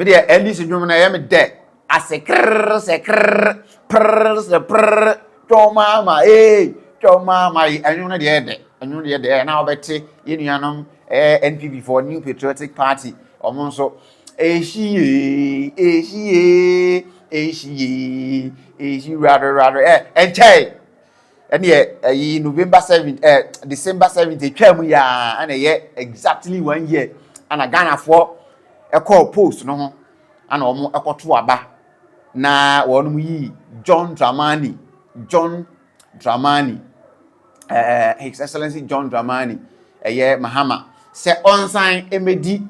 Me dey at least you na me dey asekr sekr prr Mahama Mahama enu na dey na obete yenuanom NPP for New Patriotic Party omo nso eshi rather enchai and ye November 7th December 7th twam ya and exactly 1 year and a Ghana for a call post no ho and omo ekoto aba na wonu yi John Dramani His Excellency John Dramani Mahama se onsan emedi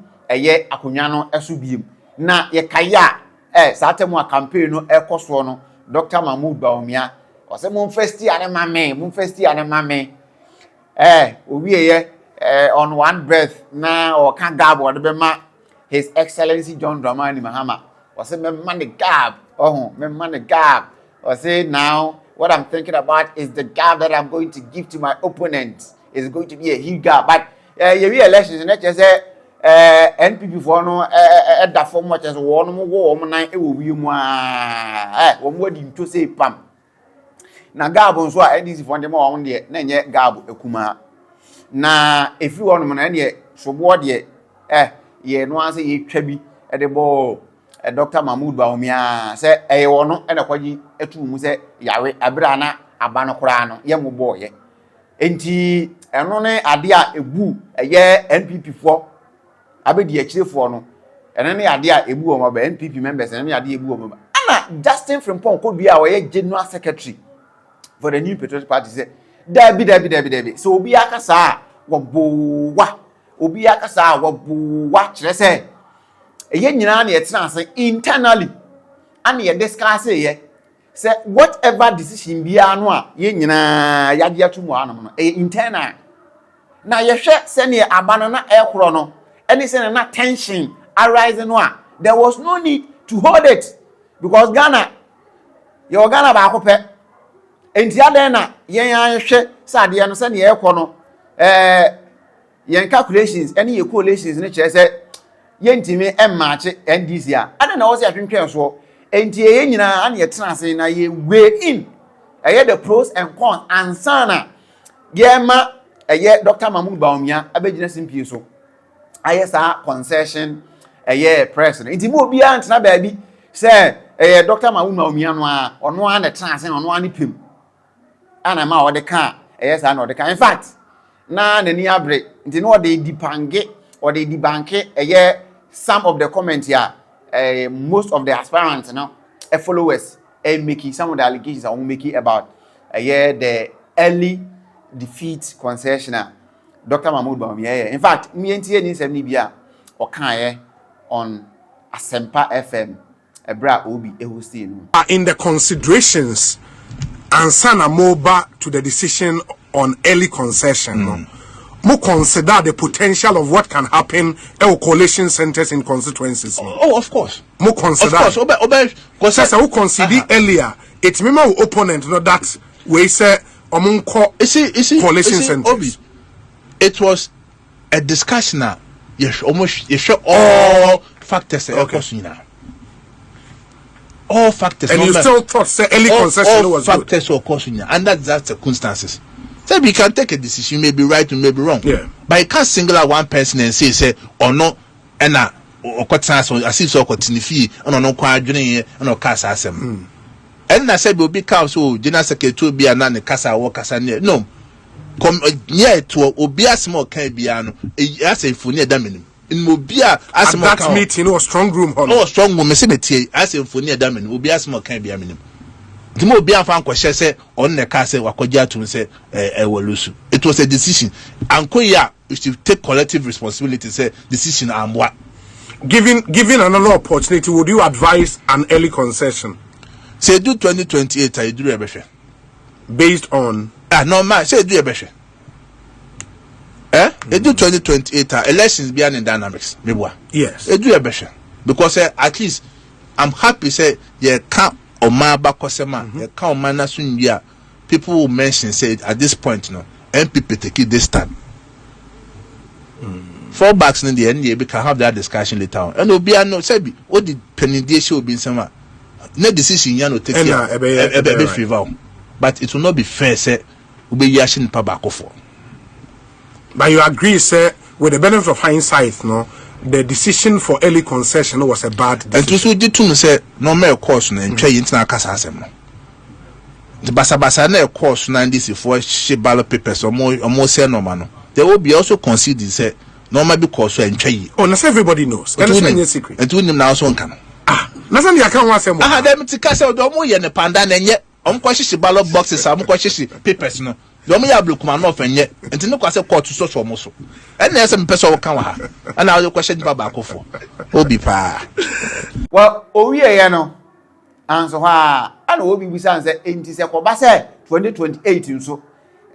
akonwa no esubiem na ye kaya satemu a campaign no ekoso no Dr. Mahmoud Baumia ose mon festi ane mame owie on one breath na o kan gabo de be ma His Excellency John Dramani Mahama ose me man the gab ose now what I'm thinking about is the gab that I'm going to give to my opponent is going to be a huge gab but you elections na say NPP for no da form much as one mo go mo nan e wo wi mu wo mo di to say pam na gab nso a NDC for dem won de na nye gab ekuma na efi won mo na ne sobo de ye no an say ye twa bi e de bo Dr. Mahmoud Baumia say e wo no e na kwaji etu mu say yawe abira na aba no kura no ye mo bo ye enti eno ne ade a ebu eye NPP for abedi akirefo no ene ne ade a ebu o ma ba NPP members ene ne ade ebu o ma ba ana Justin Frimpong ko bia o ye general secretary for the New Patriotic Party say dabi so obi akasa wo bowa kire say eye nyina na ye tena ase internally ana ye discuss ye say whatever decision bia no a ye nyina yage atumu anom no internal na ye hwe se ne abano na ekoro no any say na tension arising no there was no need to hold it because Ghana ba akope enti aden na yen anhwe sade no se ne ekọ no yen calculations any ye coalitions ne kire se yentimi emmache NDC a aden na wo se atwentwen so enti ye nyina an ye tena ase na ye weigh in the pros and cons ansana ye ma Dr. Mahmoud Baumia abegina simpie so ayesa concession president inti mo bia ntena ba bi say Dr. Mahmoud Baumia no a ono an tena ase ono an pem ana ma ode ka ayesa na ode ka in fact na nani abre inti no ode dipange ode dibanke some of the comments here most of the aspirants followers making some of the allegations are making about the early defeat concessioner Dr. Mahmoud Baumia. In fact, me and TN 70 or can on Asempa FM bra obi ehosti no in the considerations and sana moba to the decision on early concession mo consider the potential of what can happen at coalition centers in constituencies. Oh, of course. Mo consider. Of course. Because who consider earlier, it's me my opponent, no that we say among coalition centers. Obi, it was a discussion now. Yes, almost you show all factors. Okay. All factors. And you still thought say early concession was good. All factors of course, and that's circumstances. So we can take a decision, you may be right, you may be wrong. Yeah. But you can't single out one person and say, or no, and or cut chance or as if so continue fee, and no quite journey and no cast as him. And I said, will be council, General Secretary to be a non casa or casania. No, come near to Obia small Caribbean, as a funny damin. In Mobia, as a that meeting or strong room, or strong woman cemetery, as a funny damin, Obia small Caribbean. The more be fan question say on the car say wakoja to say ewolusu. It was a decision. And Koya you should take collective responsibility say decision and what. Given another opportunity, would you advise an early concession? Say do 2028 I do ebeshe. Based on no man say do ebeshe. Do 2028 elections beyond in dynamics. Yes. Do ebeshe. Because at least I'm happy say yeah can't Oma Bakosema, people will mention say at this point, NPP take it this time. Fallbacks in the end, we can have that discussion later on. And Obi no say what the penitentiary will be some no decision you no take care favor. But it will not be fair, say we be yashing pabako for. But you agree, sir, with the benefit of hindsight, no, the decision for early concession was a bad decision. And to so did to say no more course and try internal casasem. The basa na course na this for she ballot papers or more say no man. There will be also considered say normal because and try. Oh, not everybody knows. That's not a secret. And to him now so can. Nothing you can want say more. Them to cast out the more yen pandan and yet question ballot boxes, I'm question papers no. The only blue come off and yet and no question court to social muscle. And there's some person come and now the question babako for. Obi pa. Well, no. And so and Obi Bisan say enti se koba say 2028 so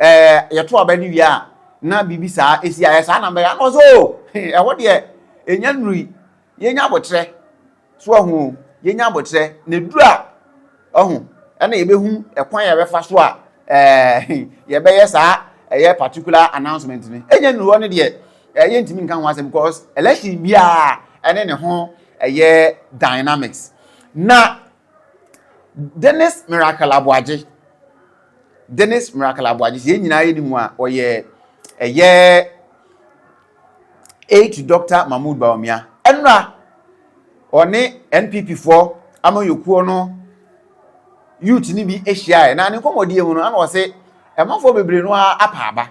ye to abani wi a na bibi sa esi aye sa na me ya no so e wo de enya nuri ye nya botre so ahu ye nya botre na dura ahu na ye behu ekwan ye befa so a ye be ye sa ye particular announcement ni enya nuri one de ye ntimi nkan ho asem because election bia ene ne ho ye dynamics na Dennis Miracle Aboagye ye nyina ye ni mu a oye eye 8 Dr. Mahmoud Bawumia enra one NPP for amayokuo no youth ni bi ehia na ne komodie mu no ana wo se emafo bebre no apa aba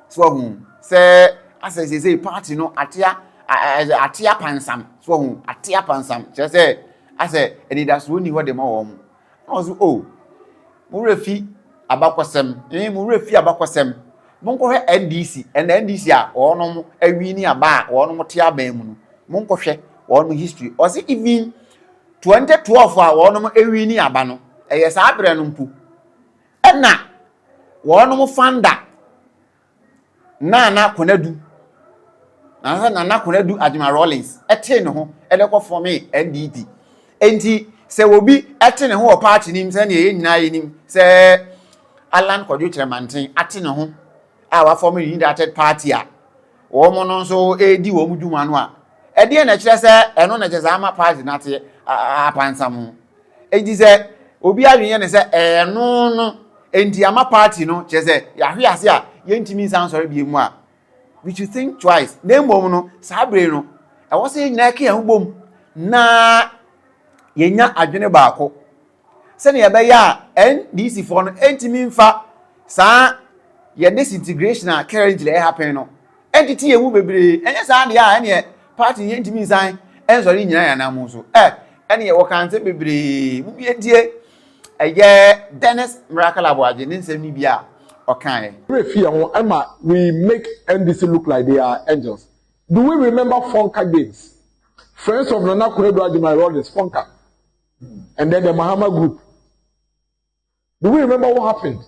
so hu se asese party no atia pansam so hu atia pansam je se ase enidaso ni ho de ma wo mu also murefi abakwasem murefi abakwasem monkohwe NDC and NDC a onom awi ni aba onom te aban mu no monkohwe onom history o se even 2012 a onom awi ni aba no eye sa abre no mpu na onom founder na konadu na konadu Admiral Rollins ete ne ho edekọ for me NDP enti se obi ate ne ho party nim se na ye nyina ye nim se Alan Kwadwo Tremanten ate ne ho a wa form united party a wo mo no so edi wo mu dwuma no a ede na kire se eno na jeza ama party na te apansam edi se obi awenye ne se eno no enti ama party no kire se ya hwe ase a ye ntimi san sori bi mu a we should think twice na mbom no sabre no e wo se nyina ke ahubom na yenya adwene baako se ne be ya NDC for no entimi mfa sa ye disintegration a currently happen no entity ye mu bebre enye sa de a ene party ye entimi nsan ensori nyina ya na mu so ene ye wo kan se bebre mu bi edie eye Dennis Miracle Aboagye ne nsem ni bia okan we make NDC look like they are angels. Do we remember Fonka days? Friends of Nana Kuredo Admiral Rollins, Fonka. And then the Mahama group. Do we remember what happened?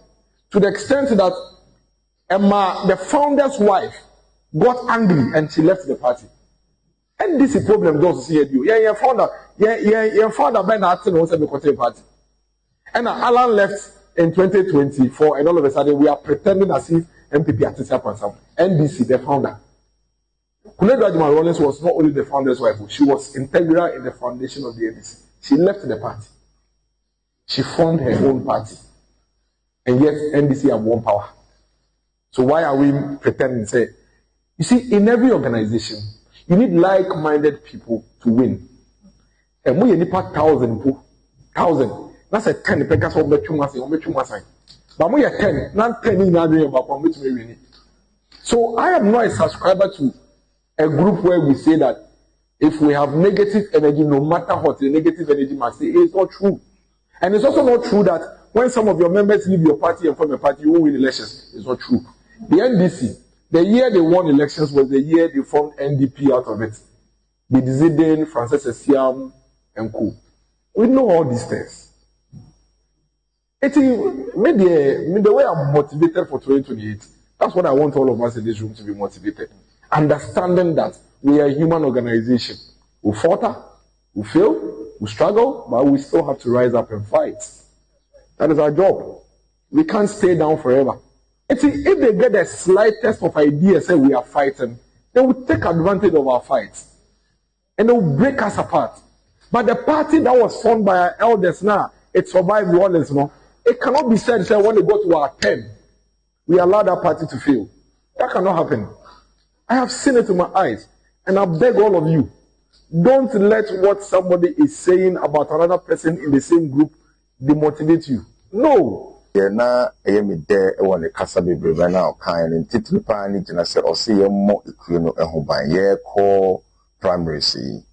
To the extent that Emma, the founder's wife, got angry and she left the party. And this is problem those see you. Yeah, founder Ben Artin was a party. And Alan left in 2024, and all of a sudden we are pretending as if NPP at this happens. NDC, the founder. Kuledo Admiral Rollins was not only the founder's wife, she was integral in the foundation of the NDC. She left the party. She formed her own party. And yet NDC have one power. So why are we pretending? Say, you see, in every organization, you need like-minded people to win. And we need 1,000. That's a 10 because of the 2 but we are 10, not 10 in about which we win. So I am not a subscriber to a group where we say that if we have negative energy, no matter what the negative energy must say, it's not true. And it's also not true that when some of your members leave your party and form a party, you won't win elections. It's not true. The NDC, the year they won elections was the year they formed NDP out of it. The Zidane, Francis Esiam, and Co. We know all these things. It's the way I'm motivated for 2028. That's what I want all of us in this room to be motivated. Understanding that we are a human organization. We falter, we fail, we struggle, but we still have to rise up and fight. That is our job. We can't stay down forever. If they get the slightest of idea, say we are fighting, They will take advantage of our fights. And they will break us apart. But the party that was formed by our elders now, it survived the others, no? It cannot be said when they go to our 10, we allow that party to fail. That cannot happen. I have seen it with my eyes. And I beg all of you, don't let what somebody is saying about another person in the same group demotivate you. No. Na me there when the casa be brave now kind and titri pani jina se o se mo ikuno ehun ban ye ko primary see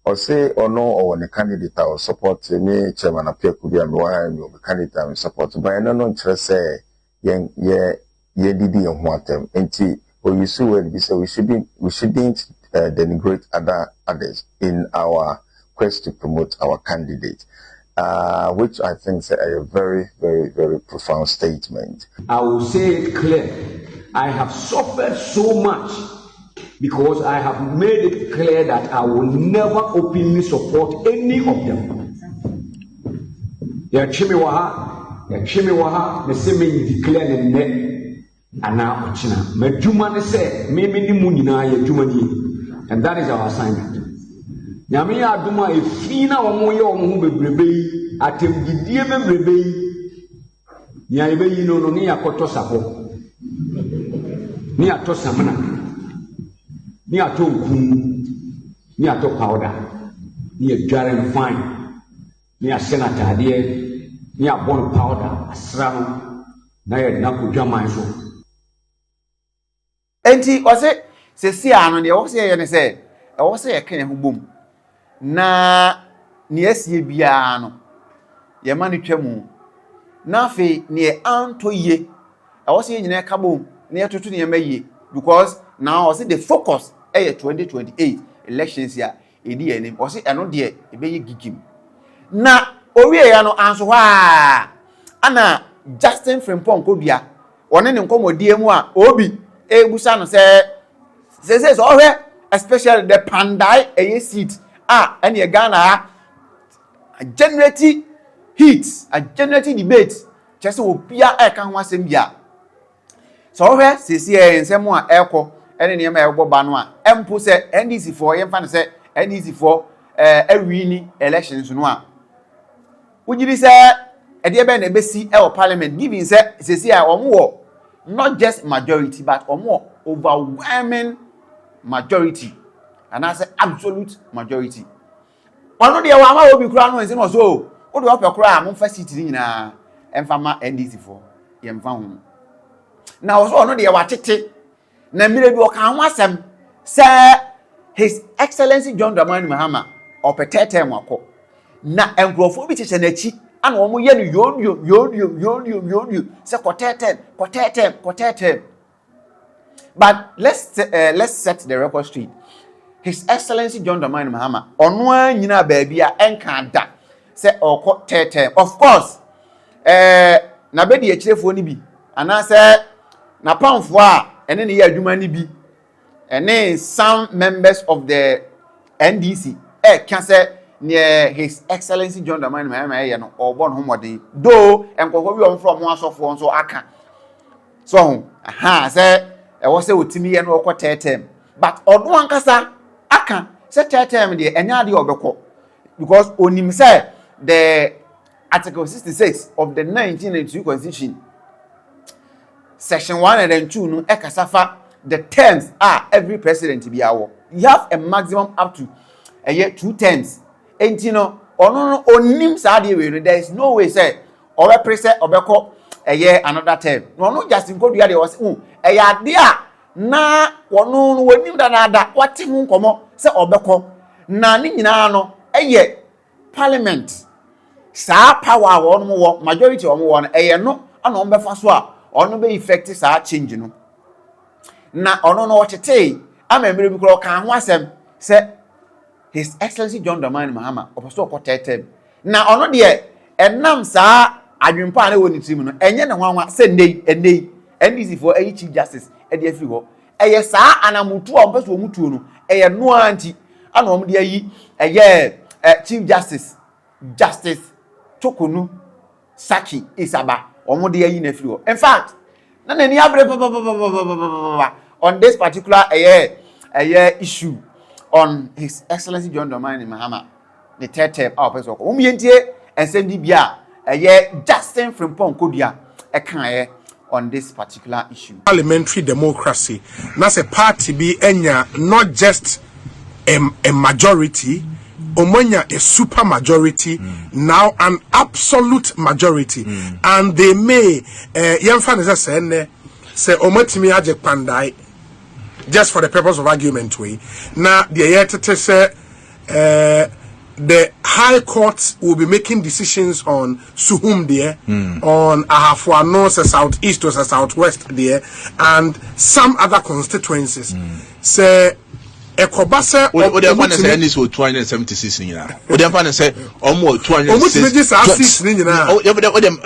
or say or no or when the candidate or support me chairman appear could be a candidate and support but no chere say ye didi ehun atem enti or you see where be say we shouldn't denigrate others in our quest to promote our candidate. Which I think is a very, very, very profound statement. I will say it clear. I have suffered so much because I have made it clear that I will never openly support any of them. Ya chimiwaha, the same declare the net, and now China. Me say, maybe the munina ya jumani, and that is our assignment. Nyame aduma efina omoye omo bebrebe atembidie bebrebe nya ebe yi no ni akoto sapo ni ato samana ni ato nkun ni ato powder ni adware fine ni asena tade ni abon powder asram na ye na kudwaman so enti ose sesi ano de wo se ye ne se e wo se ye kan ho bom na ni esie bia no ye ma ne twam na fe ne anto ye e wo se nyina ka bom ne atoto ne maye because now the focus is 2028 elections ya edi enim wo se eno de e be ye gikim na owie ya no anso hwa ana Justin Frimpong kodua woni ne nkomodie mu a obi ebusa no se so ohwe especially the Pandai seat and your Ghana generating heat, a generating debate. Just will be a can was in Bia. So, where CCA and some more echo, and in your Banwa, and put NDC for NDC for every elections. Would you say a dear Ben Bessie or Parliament giving CCA or more, not just majority, but or more overwhelming majority? And I say absolute majority. One of the Awama will be crowned and so. What do you cry? I'm first sitting in a Enfama NDC for Yem found. Now, so no, they are watching. Namile do Kamwasam, Sir, His Excellency John Dramani Mahama, or Petete Mako. Na Anglophobia is an echi, and one you, say Cotetem. But let's set the record straight. His Excellency John Dramani Mahama onwa nyina baabia enka da se okọ tete of course na be de akirefo ni bi ana se na pamfo a ene ne ya adwuma ni bi ene some members of the NDC can say near His Excellency John Dramani Mahama ye no obon homode do enkofo bi on from one asofo nso aka so say e wo se otimi ye no okọ tete but odo ankasa aka set time the enyade obeko because onim say the article 66 of the 1982 constitution section 1 and 2 no ekasafa the terms are every president be awo you have a maximum up to a year 2 terms enti no ono onim sa de we there is no way say obe president obeko a year another term no just go do there was e ya de a na wono wonim da na da wate hu nkomo se obeko na ni nyina no eye parliament sa power wono wo majority wono wo no eye no ana on befa so a ono be effect sa change no na ono no wotete amemere bi kro kan ho asem se His Excellency John Dramani Mahama opeso okotetem na ono de enam sa adwempa na woni tim no enye ne hwanwa se nei NDC for a chief justice e de afi ho eye saa anamutu a opeso omutuo no eye no anti ana om de ayi eye chief justice Tokonu Saki Isaba om de ayi na afi ho in fact na nani abre on this particular a issue on His Excellency John Dramani Mahama, the third term our person. Umientie and send bia Justin Frimpong Kodia on this particular issue. Parliamentary democracy. That's a party be enya not just a majority, Omonya a super majority, now an absolute majority. And they may say Omotimi Aje Pandai, just for the purpose of argument way. Now the yet say the high courts will be making decisions on Suhum there, on Ahafuano, southeast or southwest there, and some other constituencies. Say Ekobasa or the one say this was 276 in or the one say almost 266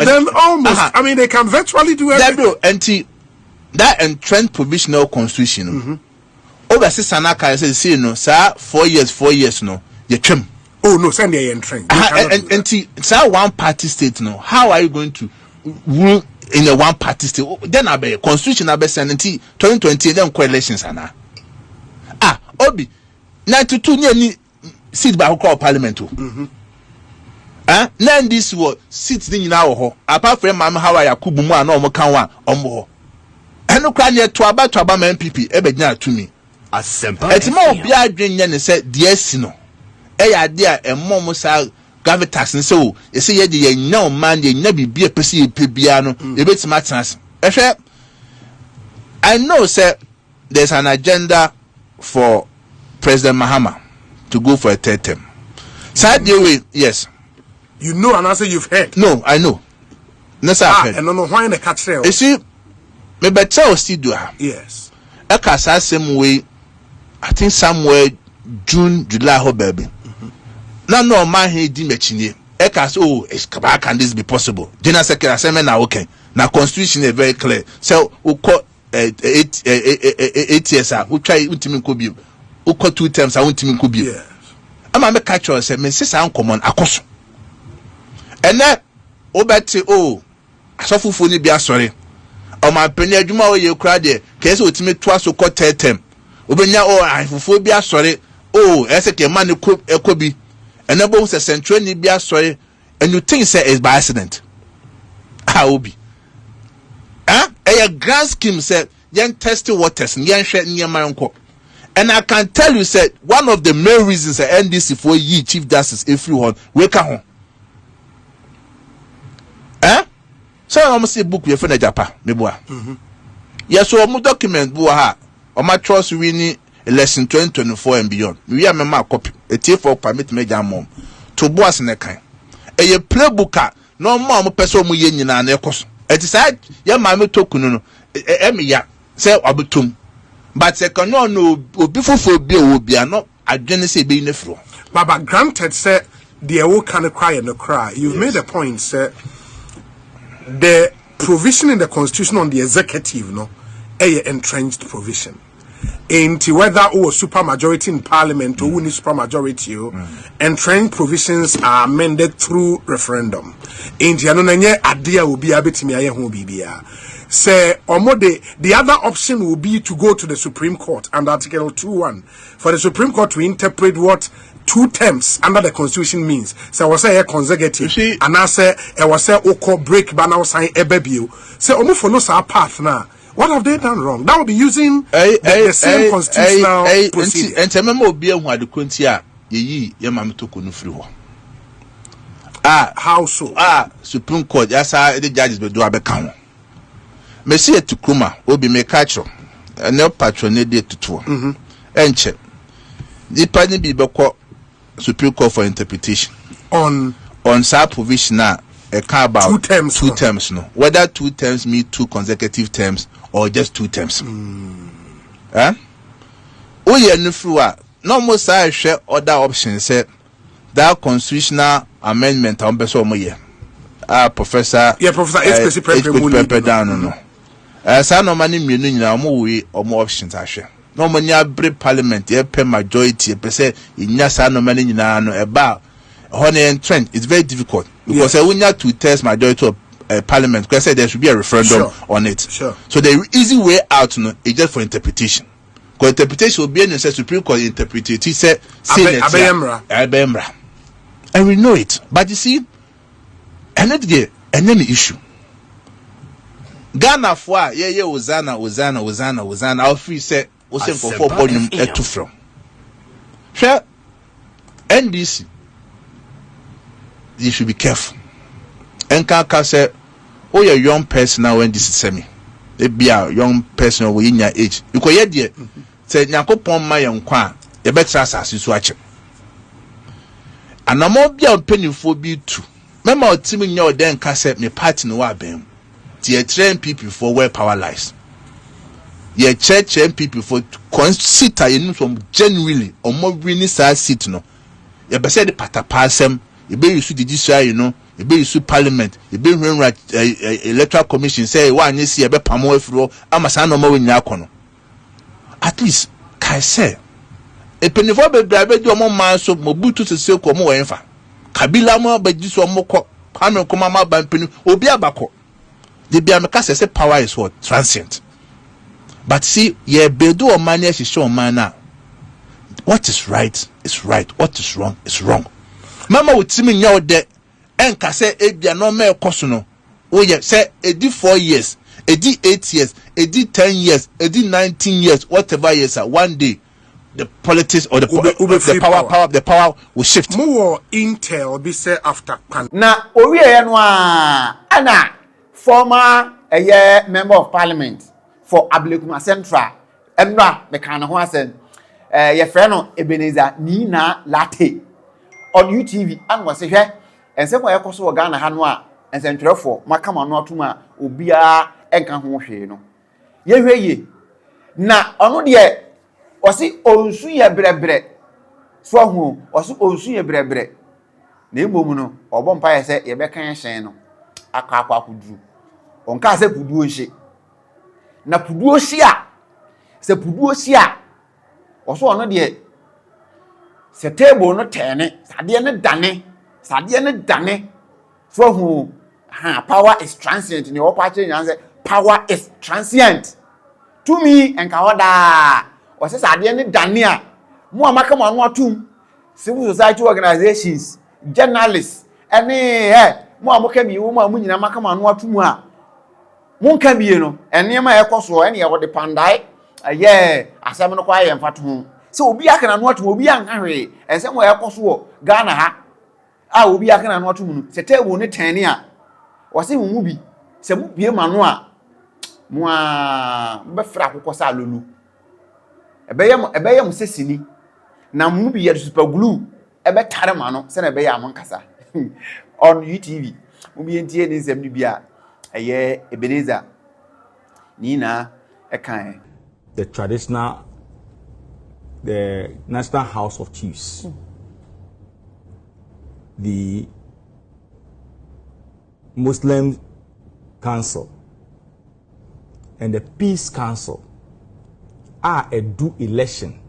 then almost I mean they can virtually do everything. That entrenched provisional constitution over Sanaka says see no sir 4 years no you trim. Oh no, send the entry. And it's a one-party state now. How are you going to rule in a one-party state? Then I be constitution I be sending 2020 then coalitions ana. Obi 92 near seat by call parliament. Now this was seats in now. Apart from Mama how I Yakubu mu and omo kanwa omo. And no can yet to about NPP ebenya to me. Asempa. It's more be adwenya ne say DS no. Idea a mom sa gravitas and so you say ye no man ye never be a person piano a bit matters. I know sir there's an agenda for President Mahama to go for a third term. Side way, yes. You know and answer you've heard. No, I know. No sir. And no why in the catch trail. You see me better still do yes. Eka same way I think somewhere June, July ho baby. No man he di mechine. Eka so how can this be possible? General Secretary say na okay. Now constitution is very clear. So we call 8 years we try ultimate kobi. We call 2 terms ultimate kobi. Yes. Ama me catch us say me say uncommon akoso. And then obeti asofufo ni bia sori. O ma peni adwuma o ye kura de kese ultimate to so call 3 term. Obenya afufo bia sori. Ese ke man ekobi. And the boss says central Nibia story, and you think say it's by accident. How be? A grand scheme said, young testy waters and young shed near my uncle. And I can tell you, said one of the main reasons I end this for ye Chief Justice everyone wake home. So I almost say book your friend Japan, Meboa. Yes, so I'm document Boa or my trust winning. Lesson 2024 and beyond. We are my copy. A tier for permit me mom to boss in a kind. A playbooker, no more person mu yen na ekos. It is said, ya mammy token, Emia, say Abutum. But second no before for bill will be not a genesis being a floor. But granted, sir, the old can cry and cry. You've made a point, sir. The provision in the constitution on the executive, no, a entrenched provision. Into whether super majority in parliament or win super majority, entrenched provisions are amended through referendum. Into anonye idea will be a bit me aye bibia. Say the other option will be to go to the Supreme Court under Article 2:1 for the Supreme Court to interpret what 2 terms under the Constitution means. So I was say consecutive, and I say I was say oko break banner sign ebebio. Say omo follow our path now. What have they done wrong? That will be using the same constitutional procedure. And remember, be who the Quintia, ye mamma took on free. How so? Supreme Court, yes, the judges will do a becount. Monsieur Tukuma will be make catch and no patronage to tour. And check the party be Supreme Court for interpretation on sub provision now. A car about 2 terms, no. Whether 2 terms mean 2 consecutive terms or just 2 terms. No more I share other options. Say that constitutional amendment on Besomo year. Professor. Yeah, Professor H. down no. Some no money meaning now more options I share. No money break parliament, pay majority, per se, in Yasa no money about honey and trend. It's very difficult. Because when you have to test majority of parliament, because there should be a referendum on it. Sure. So the easy way out is just for interpretation. Because interpretation will be in the Supreme Court interpreted. He said, Abemra. And we know it. But you see, another issue. Ghana for Ozana. Our free said, was for 4 volume to from. Share NDC. You should be careful. And Kaka said, oh, you're a young person now when this is semi. They be a young person in your age. You could yet dear. Said Nakopon my young quan, a better assassin watching. And I'm more be a penny for be too. Remember, Timmy, your then cassette me party no wabem. The train people for where power lies. Ye church people for consider you from genuinely or more really sad seat no. You be said the patapasem, you be you see the you know. You be you parliament, you be electoral commission say one you see a be pamo fro amasa no more in yakono. At least kai say e penifo be brabe di omo man so mobutu se se ko mo enfa kabila mo ba di so mo ko pano ko mama ban penu obi abako de bia me ka say power is what transient. But see ye bedu o man ye show man na what is right is right, what is wrong is wrong. Mama with me nyaw de enka say ebia no me ekoso no o ye say edi 4 years, edi 8 years, edi 10 years, edi 19 years, whatever years are one day the politics or the power will shift. More intel be say after pan. Na owie no ana former member of parliament for Ablekuma Central Emra me kan ho asen ye frɛ no Ebenezer Nina Latte on UTV an was hwɛ ensem wa yekoso Ghana ha no a ensentwerefo makama no atuma obia enka ho hwe no ye hwɛ ye na ono de osi onsu ye brebre so ho osi onsu ye brebre na emom no obompa ye se ye bekan hyen no akwa akuduru onka se puduo hye na puduo hye a se puduo hye a oso ono de se table no tene sade ne dane so ho power is transient ni opa che nyan say power is transient to me enka oda o se sade ne dane a mo amaka mo anu atum civil society organizations journalists any mo amoka bi wo mo nyina amaka mo anu atum a mo nka biye no ene ma ekoso ene ye wode pandai asem no kwa ye mfato ho se obi aka na anu atum obi anka hwe ensem wo ekoso Ghana ha obi aka na anu atum no se table ne tene a wo se mu bi se mu bie ma no a mo a be fra akokɔ sa lolu ebeyam sesini na mu bi ye super glue ebe tare ma no se na ebe ya mo nkasa on UTV mu bi entie ni nsem ni bia Ebenezer Nina ekan the National House of Chiefs, the Muslim Council, and the Peace Council are a due election,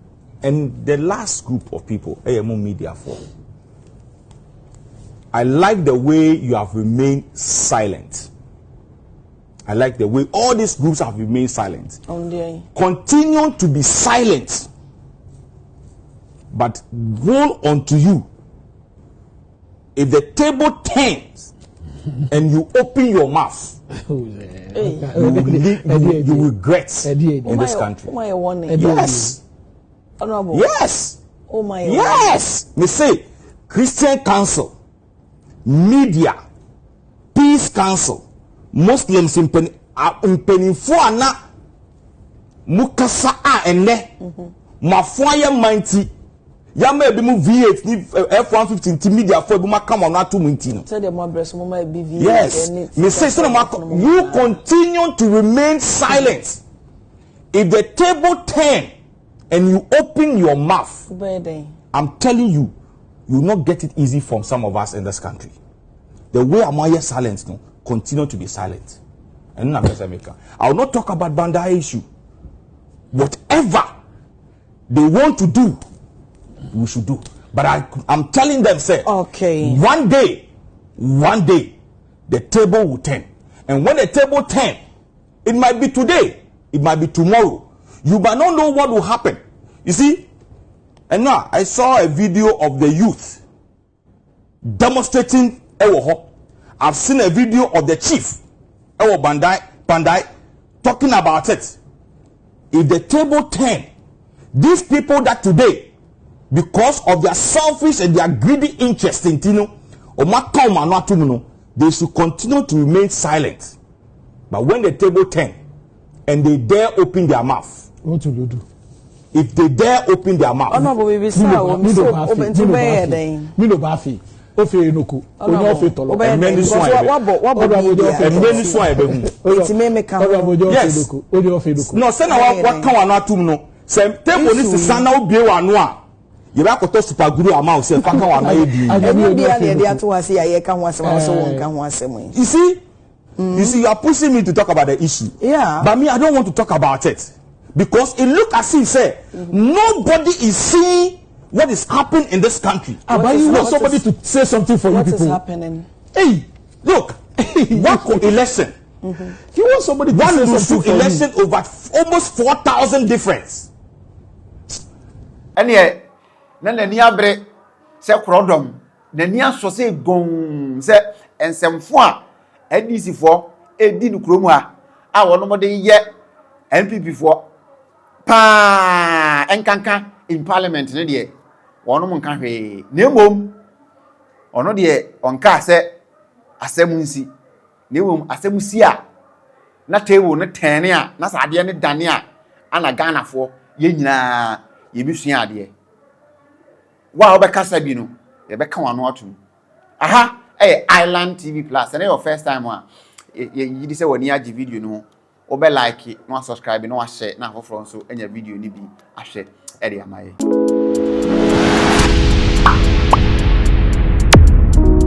and the last group of people, AMO Media for. I like the way you have remained silent. I like the way all these groups have remained silent. Continue to be silent. But roll onto you. If the table turns and you open your mouth, you will regret in this country. Yes. Yes. Yes. Me say, Christian Council, Media, Peace Council, Muslims in penifo ana mukasa ene mafoya mighty yama ebi mu V8 ni F150 media for ebi makama na to minti no say dem address mo ma be V8 yes me say you continue to remain silent. If the table turn and you open your mouth, I'm telling you, you will not get it easy from some of us in this country. The way I'm here silent no, continue to be silent. And I will not talk about Banda issue. Whatever they want to do, we should do. But I'm telling them, say, okay, one day, the table will turn. And when the table turn, it might be today, it might be tomorrow. You might not know what will happen. You see, and now I saw a video of the youth demonstrating ewo. I've seen a video of the chief ewo Bandai talking about it. If the table turn, these people that today, because of their selfish and their greedy interest in Tino, they should continue to remain silent. But when the table turn and they dare open their mouth, what will you do? If they dare open their mouth, and no, send what come on to no. Same table is the son of Biwa. You have to super guru amount. You see, you are pushing me to talk about the issue. Yeah. But me, I don't want to talk about it because it look as if say nobody is seeing what is happening in this country. But you want somebody to say something for you people. What is happening? Hey, look, one election. You want somebody to say something for election you. Over almost 4,000 difference. And yeah, na ni abre se krodom na ni aso se gon se ensemfo a ADC fo edi no kromu a wono mo de ye NPP fo pa enkanka in parliament ne de wono mo nka hwe na emom ono de onka se asemunsi na emom asemusi a na table ne tene a na sade ne dane a ana Ghana fo ye nyina ye bisua ade wa obekasa bi no ye beka wano atum aha Island TV Plus and your first time one you say woni agi video no obe like no subscribe no share na for so enya video ni bi ahwe e de amaye